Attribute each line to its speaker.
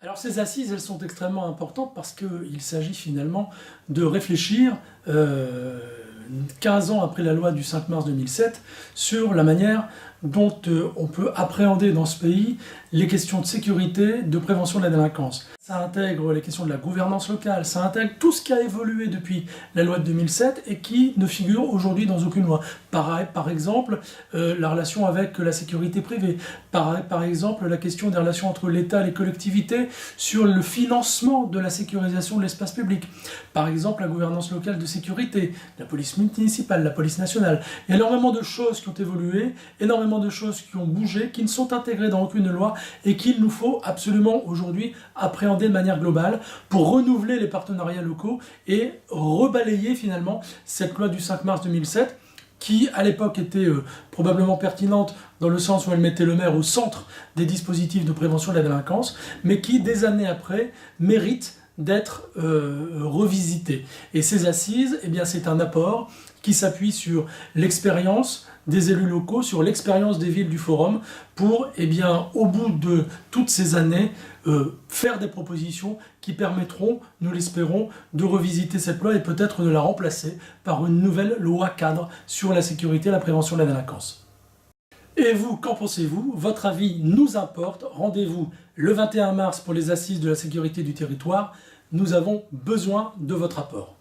Speaker 1: Alors ces assises, elles sont extrêmement importantes parce qu'il s'agit finalement de réfléchir 15 ans après la loi du 5 mars 2007 sur la manière dont on peut appréhender dans ce pays les questions de sécurité, de prévention de la délinquance. Ça intègre les questions de la gouvernance locale, ça intègre tout ce qui a évolué depuis la loi de 2007 et qui ne figure aujourd'hui dans aucune loi. Par exemple, la relation avec la sécurité privée, par exemple la question des relations entre l'État et les collectivités sur le financement de la sécurisation de l'espace public, par exemple la gouvernance locale de sécurité, la police municipale, la police nationale. Il y a énormément de choses qui ont évolué, énormément de choses qui ont bougé, qui ne sont intégrées dans aucune loi et qu'il nous faut absolument aujourd'hui appréhender de manière globale pour renouveler les partenariats locaux et rebalayer finalement cette loi du 5 mars 2007 qui à l'époque était probablement pertinente dans le sens où elle mettait le maire au centre des dispositifs de prévention de la délinquance, mais qui des années après mérite d'être revisité. Et ces assises, eh bien, c'est un apport qui s'appuie sur l'expérience des élus locaux, sur l'expérience des villes du Forum, pour, eh bien, au bout de toutes ces années, faire des propositions qui permettront, nous l'espérons, de revisiter cette loi et peut-être de la remplacer par une nouvelle loi cadre sur la sécurité et la prévention de la délinquance. Et vous, qu'en pensez-vous? Votre avis nous importe. Rendez-vous le 21 mars pour les assises de la sécurité du territoire. Nous avons besoin de votre apport.